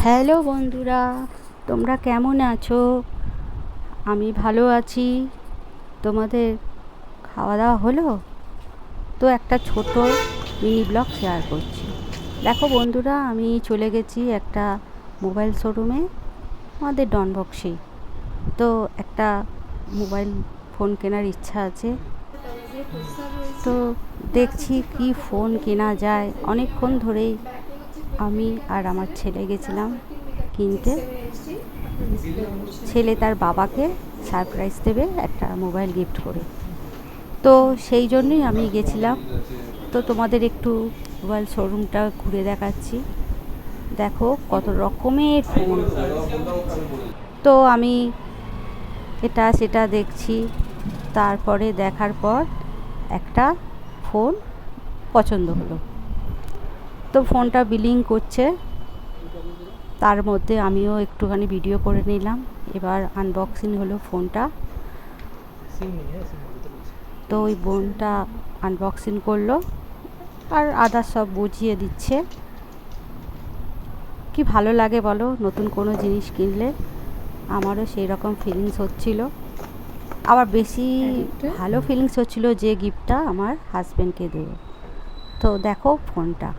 Hello বন্ধুরা, তোমরা কেমন আছো? আমি ভালো আছি। তোমাদের খাওয়া দাওয়া হলো? তো একটা ছোট মিনি ব্লগ শেয়ার করছি। দেখো বন্ধুরা, আমি চলে গেছি একটা মোবাইল শোরুমে, আমাদের ডনবক্সেই। তো একটা মোবাইল ফোন কেনার ইচ্ছা আছে। তো দেখছি কি ফোন কেনা যায়। অনেকক্ষণ ধরেই আমি আর আমার ছেলে গেছিলাম কিনতে। ছেলে তার বাবাকে সারপ্রাইজ দেবে একটা মোবাইল গিফট করে। তো সেই জন্যই আমি গেছিলাম। তো তোমাদের একটু মোবাইল শোরুমটা ঘুরে দেখাচ্ছি। দেখো কত রকমের ফোন। তো আমি এটা সেটা দেখছি, তারপরে দেখার পর একটা ফোন পছন্দ হলো। তো ফোনটা বিলিং করছে, তার মধ্যে আমিও একটুখানি ভিডিও করে নিলাম। এবার আনবক্সিং হলো ফোনটা। তো ওই বোনটা আনবক্সিং করলো আর আদার সব বুঝিয়ে দিচ্ছে। কি ভালো লাগে বলো নতুন কোনো জিনিস কিনলে। আমারও সেই রকম ফিলিংস হচ্ছিল। আবার বেশি ভালো ফিলিংস হচ্ছিল যে গিফটটা আমার হাজব্যান্ডকে দেবো। তো দেখো ফোনটা